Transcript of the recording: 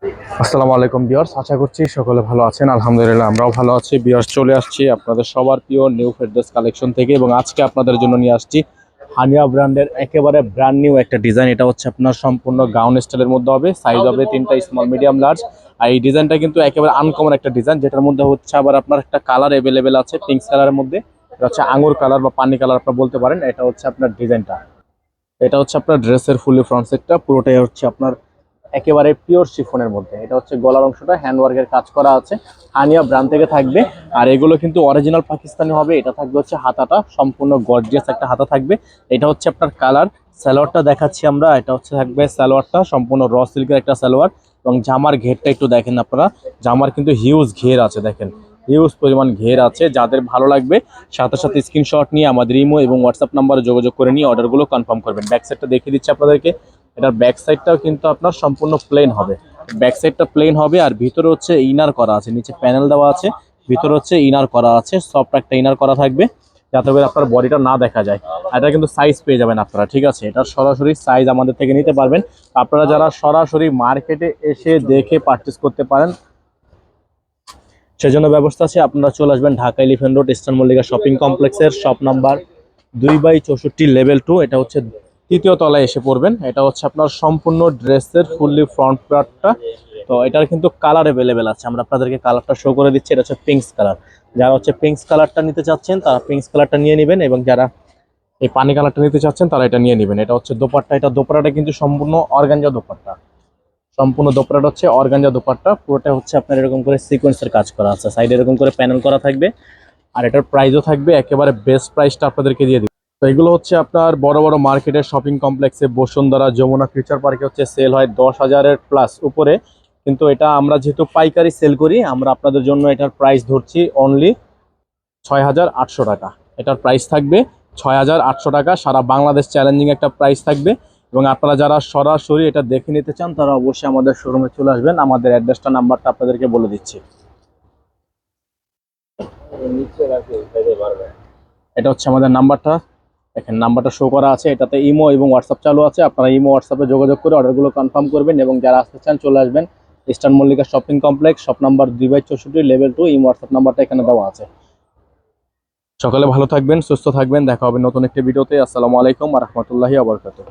আসসালামু আলাইকুম ভিউয়ার্স, আশা করছি সকলে ভালো আছেন। আলহামদুলিল্লাহ আমরাও ভালো আছি। ভিউয়ার্স, চলে আসছি আপনাদের সবার প্রিয় নিউ ফেরদৌস কালেকশন থেকে এবং আজকে আপনাদের জন্য নিয়ে আসছি হানিয়া ব্র্যান্ডের একেবারে ব্র্যান্ড নিউ একটা ডিজাইন। এটা হচ্ছে আপনার সম্পূর্ণ গাউন স্টাইলের মধ্যে হবে, সাইজ হবে তিনটা, স্মল, মিডিয়াম, লার্জ। আর এই ডিজাইনটা কিন্তু একেবারে আনকমন একটা ডিজাইন, যেটার মধ্যে হচ্ছে আবার আপনার একটা কালার অ্যাভেলেবেল আছে, পিঙ্ক কালারের মধ্যে। এটা হচ্ছে আঙুর কালার বা পানি কালার আপনারা বলতে পারেন। এটা হচ্ছে আপনার ডিজাইনটা, এটা হচ্ছে আপনার ড্রেসের ফুলি ফ্রন্ট সেটটা, পুরোটাই হচ্ছে আপনার একেবারে পিওর শিফনের মধ্যে। এটা হচ্ছে গলার অংশটা হ্যান্ডওয়ার্কের কাজ করা আছে, হানিয়া ব্র্যান্ড থেকে থাকবে। আর এগুলো কিন্তু অরিজিনাল পাকিস্তানি হবে। এটা থাকবে হচ্ছে হাতাটা সম্পূর্ণ গর্জিয়াস একটা হাতা থাকবে। এটা হচ্ছে আপনার কালার। সালোয়ারটা দেখাচ্ছি আমরা, এটা হচ্ছে থাকবে সালোয়ারটা সম্পূর্ণ র সিল্কের একটা সালোয়ার। এবং জামার ঘেরটা একটু দেখেন আপনারা, জামার কিন্তু হিউজ ঘের আছে, দেখেন হিউজ পরিমাণ ঘের আছে। যাদের ভালো লাগবে সাথে সাথে স্ক্রিনশট নিয়ে আমাদের ইমো এবং হোয়াটসঅ্যাপ নাম্বারে যোগাযোগ করে নিয়ে অর্ডারগুলো কনফার্ম করবেন। ব্যাক সাইডটা দেখিয়ে দিচ্ছি আপনাদেরকে। এটার ব্যাক সাইডটাও কিন্তু আপনার সম্পূর্ণ প্লেন হবে, ব্যাক সাইডটা প্লেন হবে। আর ভিতরে হচ্ছে ইনার করা আছে, নিচে প্যানেল দেওয়া আছে, ভিতরে হচ্ছে ইনার করা আছে, সফট একটা ইনার করা থাকবে যাতে করে আপনার বডিটা না দেখা যায়। আর এটা কিন্তু সাইজ পেয়ে যাবেন আপনারা, ঠিক আছে? এটার সরাসরি সাইজ আমাদের থেকে নিতে পারবেন। আপনারা যারা সরাসরি মার্কেটে এসে দেখে পারচেস করতে পারেন সেজন্য ব্যবস্থা আছে। আপনারা চলে আসবেন Dhaka elephant road, eastern Mallika shopping কমপ্লেক্সের শপ নাম্বার 2/64 লেভেল 2। এটা হচ্ছে তৃতীয় তলায় এসে পড়বেন। এটা হচ্ছে আপনার সম্পূর্ণ ড্রেসের ফুললি ফ্রন্ট পার্টটা। তো এটার কিন্তু কালার অ্যাভেলেবেল আছে, আমরা আপনাদেরকে কালারটা শো করে দিচ্ছি। এটা হচ্ছে পিঙ্কস কালার। যারা হচ্ছে পিঙ্কস কালারটা নিতে চাচ্ছেন তারা পিঙ্কস কালারটা নিয়ে নেবেন, এবং যারা এই পানি কালারটা নিতে চাচ্ছেন তারা এটা নিয়ে নেবেন। এটা হচ্ছে দোপাট্টা, এটা দোপাট্টাটা কিন্তু সম্পূর্ণ অর্গানজা দোপাট্টা, সম্পূর্ণ দোপাট্টা হচ্ছে অর্গানজা দোপাট্টা। পুরোটা হচ্ছে আপনার এরকম করে সিকোয়েন্সের কাজ করা আছে, সাইডে এরকম করে প্যানেল করা থাকবে। আর এটার প্রাইসও থাকবে একেবারে বেস্ট প্রাইসটা আপনাদেরকে দিয়ে দিব। তো এগুলো হচ্ছে আপনার বড় বড় মার্কেটের শপিং কমপ্লেক্সে, বসুন্ধরা, যমুনা ফিউচার পার্কে হচ্ছে সেল হয় 10,000-এর প্লাস উপরে। কিন্তু এটা আমরা যেহেতু পাইকারি সেল করি, আমরা আপনাদের জন্য এটার প্রাইস ধরছি অনলি 6,800 টাকা। এটার প্রাইস থাকবে 6,800 টাকা। সারা বাংলাদেশ চ্যালেঞ্জিং একটা প্রাইস থাকবে। এবং আপনারা যারা সরাসরি এটা দেখে নিতে চান তারা অবশ্যই আমাদের শোরুমে চলে আসবেন। আমাদের অ্যাড্রেসটা, নাম্বারটা আপনাদেরকে বলে দিচ্ছি। এটা হচ্ছে আমাদের নাম্বারটা, দেখেন নাম্বারটা শো করা আছে। এটাতে ইমো এবং হোয়াটসঅ্যাপ চালু আছে, আপনারা ইমো হোয়াটসঅ্যাপে যোগাযোগ করে অর্ডারগুলো কনফার্ম করবেন। এবং যারা আসতে চান চলে আসবেন eastern Mallika shopping complex, shop number 2/64 level 2। Imo WhatsApp নাম্বারটা এখানে দেওয়া আছে। সকালে ভালো থাকবেন, সুস্থ থাকবেন, দেখা হবে নতুন একটি ভিডিওতে। আসসালামু আলাইকুম ওয়া রাহমাতুল্লাহি ওয়া বারাকাতুহু।